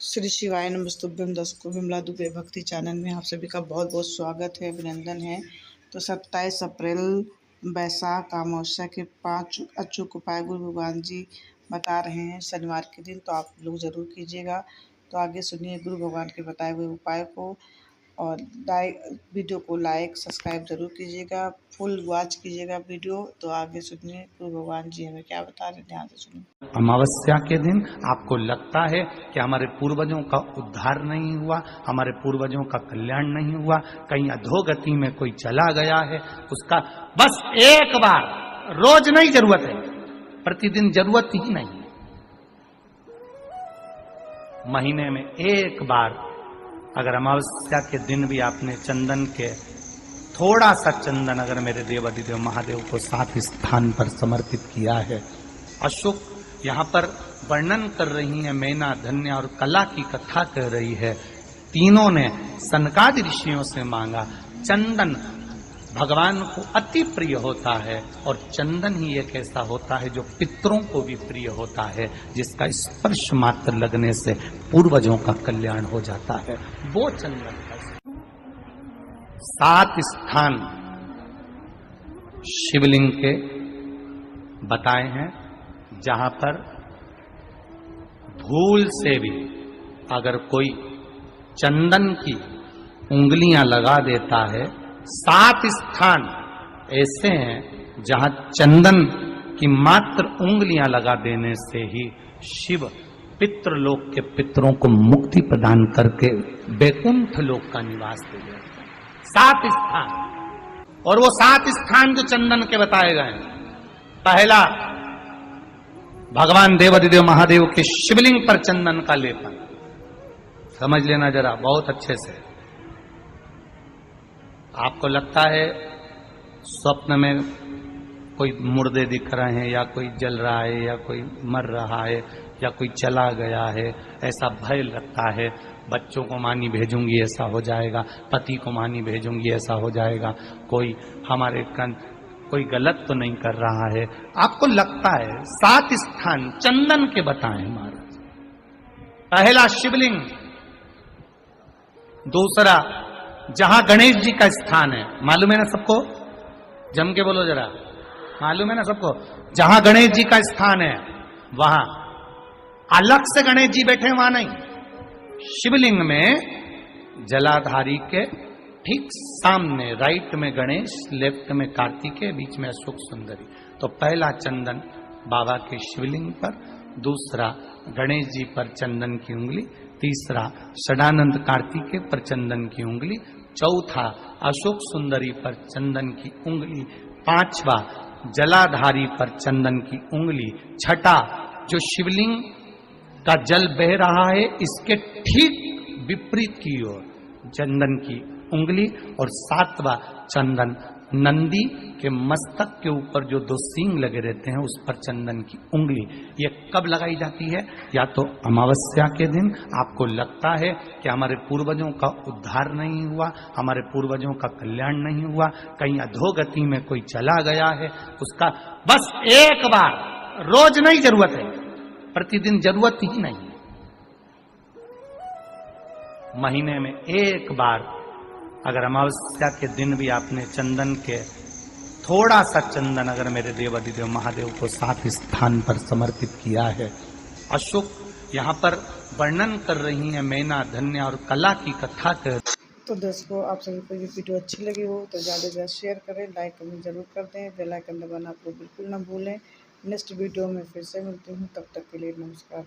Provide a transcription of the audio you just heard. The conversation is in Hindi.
श्री शिवाय नमस्तुभ्यम। दर्शकों, विमला दुबे भक्ति चैनल में आप सभी का बहुत बहुत स्वागत है, अभिनंदन है। तो 27 अप्रैल बैसाख अमावस्या के 5 अचूक उपाय गुरु भगवान जी बता रहे हैं शनिवार के दिन, तो आप लोग ज़रूर कीजिएगा। तो आगे सुनिए गुरु भगवान के बताए हुए उपाय को, और वीडियो को लाइक सब्सक्राइब जरूर कीजिएगा, फुल वॉच कीजिएगा वीडियो। तो आगे सुनिए गुरु भगवान जी हमें क्या बता रहे हैं, ध्यान से सुनिए। अमावस्या के दिन आपको लगता है कि हमारे पूर्वजों का उद्धार नहीं हुआ, हमारे पूर्वजों का कल्याण नहीं हुआ, कहीं अधोगति में कोई चला गया है, उसका बस एक बार, रोज नहीं जरूरत है, प्रतिदिन जरूरत ही नहीं, महीने में एक बार अगर अमावस्या के दिन भी आपने चंदन के थोड़ा सा चंदन अगर मेरे देवाधिदेव महादेव को 7 स्थान पर समर्पित किया है। अशोक यहाँ पर वर्णन कर रही है, मैना धन्य और कला की कथा कर रही है। तीनों ने सनकादि ऋषियों से मांगा। चंदन भगवान को अति प्रिय होता है, और चंदन ही एक ऐसा होता है जो पितरों को भी प्रिय होता है, जिसका स्पर्श मात्र लगने से पूर्वजों का कल्याण हो जाता है। वो चंदन का 7 स्थान शिवलिंग के बताए हैं, जहां पर भूल से भी अगर कोई चंदन की उंगलियां लगा देता है, 7 स्थान ऐसे हैं जहां चंदन की मात्र उंगलियां लगा देने से ही शिव पितृलोक के पितरों को मुक्ति प्रदान करके बैकुंठ लोक का निवास दे देते हैं। 7 स्थान, और वो 7 स्थान जो चंदन के बताए गए हैं। पहला, भगवान देवाधिदेव महादेव के शिवलिंग पर चंदन का लेपन। समझ लेना जरा बहुत अच्छे से। आपको लगता है स्वप्न में कोई मुर्दे दिख रहे हैं, या कोई जल रहा है, या कोई मर रहा है, या कोई चला गया है, ऐसा भय लगता है। बच्चों को मानी भेजूंगी ऐसा हो जाएगा, पति को मानी भेजूंगी ऐसा हो जाएगा, कोई हमारे कोई गलत तो नहीं कर रहा है, आपको लगता है। 7 स्थान चंदन के बताए महाराज। पहला शिवलिंग, दूसरा जहां गणेश जी का स्थान है, मालूम है ना सबको, जम के बोलो जरा, मालूम है ना सबको, जहां गणेश जी का स्थान है वहां अलग से गणेश जी बैठे, वहां नहीं। शिवलिंग में जलाधारी के ठीक सामने राइट में गणेश, लेफ्ट में कार्तिकेय, बीच में अशोक सुंदरी। तो पहला चंदन बाबा के शिवलिंग पर, दूसरा गणेश जी पर चंदन की उंगली, तीसरा षडानंद कार्तिकेय पर चंदन की उंगली, चौथा अशोक सुंदरी पर चंदन की उंगली, पांचवा जलाधारी पर चंदन की उंगली, छठा जो शिवलिंग का जल बह रहा है इसके ठीक विपरीत की ओर चंदन की उंगली, और 7वां चंदन नंदी के मस्तक के ऊपर जो 2 सींग लगे रहते हैं उस पर चंदन की उंगली। ये कब लगाई जाती है? या तो अमावस्या के दिन आपको लगता है कि हमारे पूर्वजों का उद्धार नहीं हुआ, हमारे पूर्वजों का कल्याण नहीं हुआ, कहीं अधोगति में कोई चला गया है, उसका बस एक बार, रोज नहीं जरूरत है, प्रतिदिन जरूरत ही नहीं, महीने में एक बार अगर अमावस्या के दिन भी आपने चंदन के थोड़ा सा चंदन अगर मेरे देवाधिदेव महादेव को 7 स्थान पर समर्पित किया है। अशोक यहाँ पर वर्णन कर रही है, मैना धन्य और कला की कथा कर। तो दर्शकों, आप सभी को ये वीडियो अच्छी लगी हो तो ज़्यादा से ज़्यादा शेयर करें, लाइक कमेंट जरूर कर दें, बेल आइकन दबाना आप लोग बिल्कुल ना भूलें। नेक्स्ट वीडियो में फिर से मिलती हूँ, तब तक के लिए नमस्कार।